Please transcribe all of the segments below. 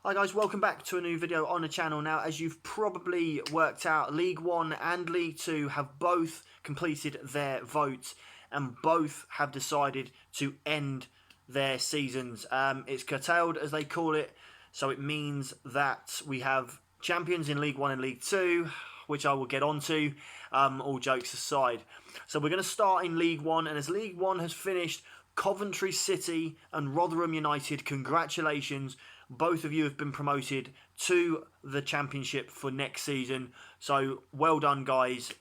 Hi guys, welcome back to a new video on the channel. Now, as you've probably worked out, League 1 and League 2 have both completed their votes and both have decided to end their seasons. It's curtailed, as they call it, so it means that we have champions in League 1 and League 2, which I will get onto, all jokes aside. So we're going to start in League 1, and as League 1 has finished, Coventry City and Rotherham United, congratulations. Both of you have been promoted to the Championship for next season. So well done, guys.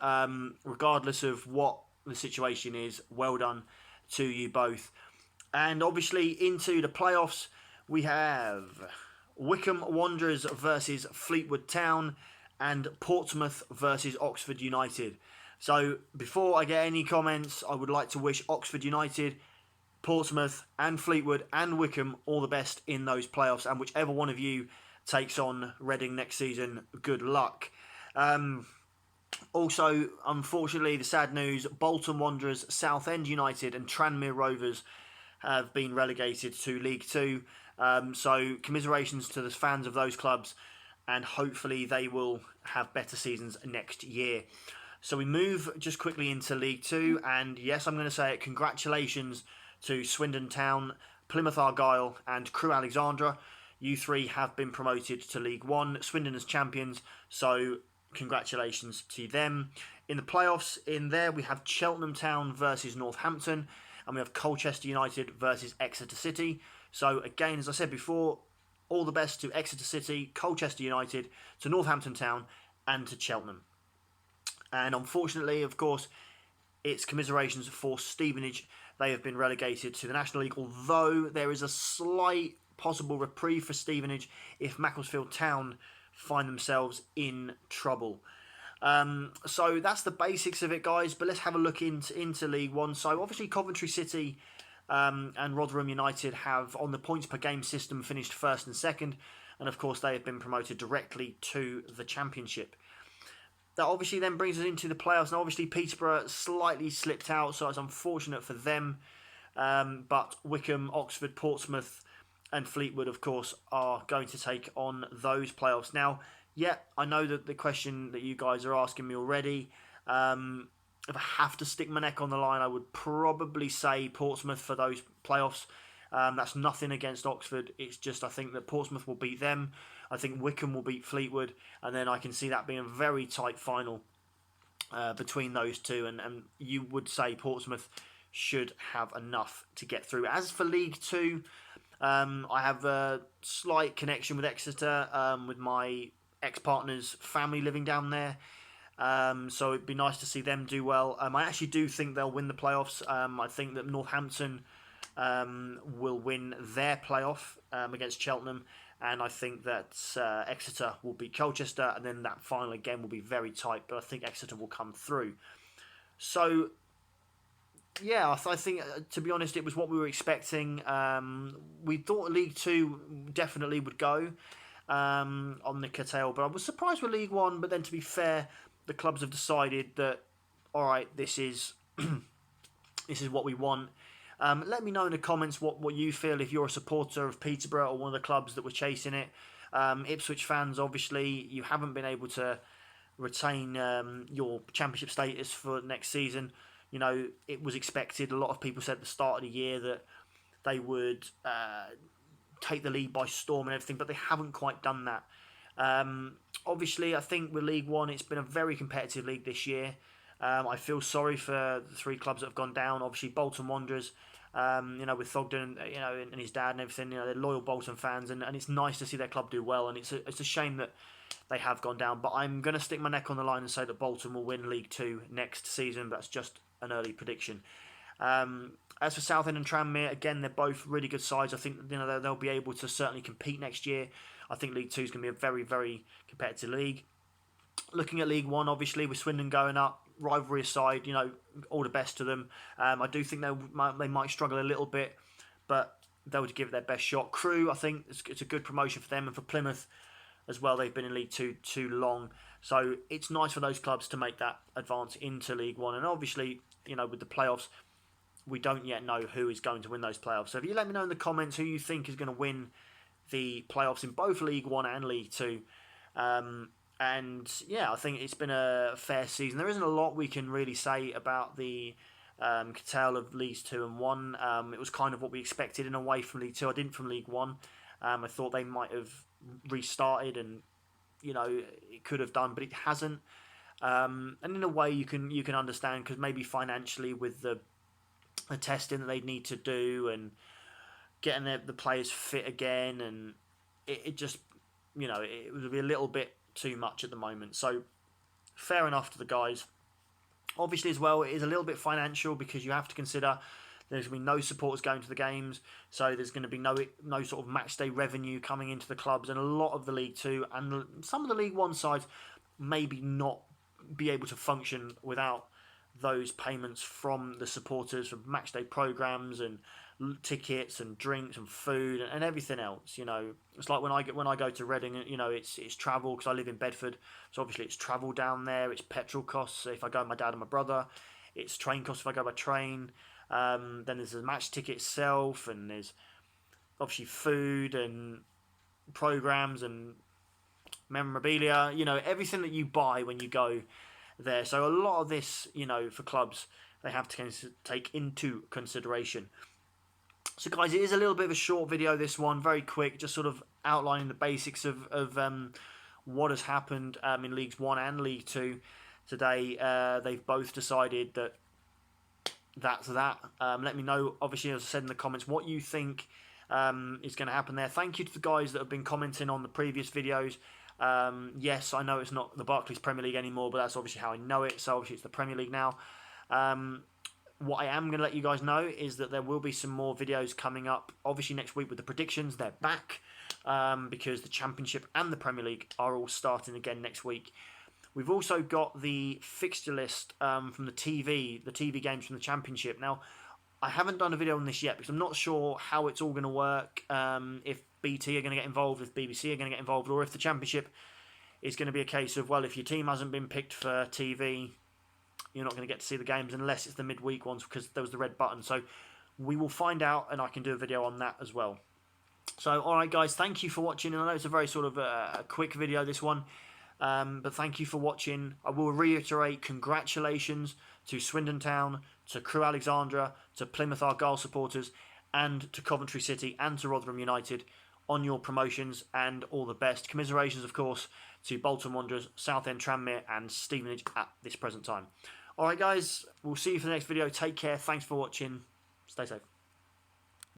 Regardless of what the situation is, well done to you both. And obviously into the playoffs, we have Wycombe Wanderers versus Fleetwood Town and Portsmouth versus Oxford United. So before I get any comments, I would like to wish Oxford United, Portsmouth and Fleetwood and Wycombe all the best in those playoffs, and whichever one of you takes on Reading next season, good luck. Also, unfortunately, the sad news, Bolton Wanderers, Southend United and Tranmere Rovers have been relegated to League 2. So commiserations to the fans of those clubs, and hopefully they will have better seasons next year. So we move just quickly into League 2, and yes, I'm going to say it, congratulations to Swindon Town, Plymouth Argyle and Crewe Alexandra. You three have been promoted to League 1. Swindon as champions, so congratulations to them. In the playoffs, in there we have Cheltenham Town versus Northampton, and we have Colchester United versus Exeter City. So again, as I said before, all the best to Exeter City, Colchester United, to Northampton Town and to Cheltenham. And unfortunately, of course, it's commiserations for Stevenage. They have been relegated to the National League, although there is a slight possible reprieve for Stevenage if Macclesfield Town find themselves in trouble. So that's the basics of it, guys, but let's have a look into League 1. So obviously Coventry City and Rotherham United have, on the points per game system, finished first and second, and of course they have been promoted directly to the Championship. That obviously then brings us into the playoffs. Now, obviously, Peterborough slightly slipped out, so it's unfortunate for them. But Wycombe, Oxford, Portsmouth and Fleetwood, of course, are going to take on those playoffs. Now, yeah, I know that the question that you guys are asking me already, if I have to stick my neck on the line, I would probably say Portsmouth for those playoffs. That's nothing against Oxford. It's just I think that Portsmouth will beat them. I think Wycombe will beat Fleetwood, and then I can see that being a very tight final between those two. And you would say Portsmouth should have enough to get through. As for League 2, I have a slight connection with Exeter, with my ex-partner's family living down there. So it'd be nice to see them do well. I actually do think they'll win the playoffs. I think that Northampton will win their playoff against Cheltenham, and I think that Exeter will beat Colchester, and then that final again will be very tight, but I think Exeter will come through. So yeah, I think to be honest, it was what we were expecting. We thought League 2 definitely would go on the curtail, but I was surprised with League 1. But then, to be fair, the clubs have decided that, all right, this is this is what we want. Let me know in the comments what you feel, if you're a supporter of Peterborough or one of the clubs that were chasing it. Ipswich fans, obviously, you haven't been able to retain your Championship status for next season. You know, it was expected. A lot of people said at the start of the year that they would take the league by storm and everything, but they haven't quite done that. Obviously, I think with League 1, it's been a very competitive league this year. I feel sorry for the three clubs that have gone down. Obviously, Bolton Wanderers, with Thogden, and his dad and everything. They're loyal Bolton fans, and it's nice to see their club do well. And it's a shame that they have gone down. But I'm going to stick my neck on the line and say that Bolton will win League 2 next season. That's just an early prediction. As for Southend and Tranmere, again, they're both really good sides. I think they'll be able to certainly compete next year. I think League 2 is going to be a very, very competitive league. Looking at League 1, obviously, with Swindon going up, rivalry aside, all the best to them. I do think they might struggle a little bit, but they would give it their best shot. Crewe, I think it's a good promotion for them, and for Plymouth as well. They've been in League 2 too long, so it's nice for those clubs to make that advance into League 1. And obviously, with the playoffs, we don't yet know who is going to win those playoffs. So if you let me know in the comments who you think is going to win the playoffs in both League One and League Two. And yeah, I think it's been a fair season. There isn't a lot we can really say about the curtail of Leagues 2 and 1. It was kind of what we expected in a way from League 2. I didn't from League 1. I thought they might have restarted, and it could have done, but it hasn't. And in a way, you can understand, because maybe financially with the testing that they need to do and getting the players fit again, and it just it would be a little bit too much at the moment. So fair enough to the guys. Obviously, as well, it is a little bit financial, because you have to consider there's going to be no supporters going to the games, so there's going to be no sort of match day revenue coming into the clubs, and a lot of the League Two and some of the League One sides maybe not be able to function without those payments from the supporters, from match day programs and tickets and drinks and food and everything else. It's like when I go to Reading, it's travel, because I live in Bedford, so obviously it's travel down there. It's petrol costs if I go with my dad and my brother. It's train costs if I go by train. Then there's the match ticket itself, and there's obviously food and programs and memorabilia. Everything that you buy when you go there. So a lot of this, for clubs, they have to take into consideration. So guys, it is a little bit of a short video, this one, very quick, just sort of outlining the basics of what has happened in Leagues 1 and League 2 today. They've both decided that that's that. Let me know, obviously, as I said in the comments, what you think is going to happen there. Thank you to the guys that have been commenting on the previous videos. Yes, I know it's not the Barclays Premier League anymore, but that's obviously how I know it, so obviously it's the Premier League now. What I am going to let you guys know is that there will be some more videos coming up, obviously next week with the predictions. They're back, because the Championship and the Premier League are all starting again next week. We've also got the fixture list from the TV games from the Championship. Now, I haven't done a video on this yet, because I'm not sure how it's all going to work, if BT are going to get involved, if BBC are going to get involved, or if the Championship is going to be a case of, well, if your team hasn't been picked for TV, you're not going to get to see the games unless it's the midweek ones, because there was the red button. So we will find out, and I can do a video on that as well. So, alright guys, thank you for watching. And I know it's a very sort of a quick video, this one. But thank you for watching. I will reiterate, congratulations to Swindon Town, to Crewe Alexandra, to Plymouth Argyle supporters, and to Coventry City and to Rotherham United on your promotions, and all the best. Commiserations, of course, to Bolton Wanderers, Southend Tranmere and Stevenage at this present time. Alright guys, we'll see you for the next video. Take care, thanks for watching, stay safe.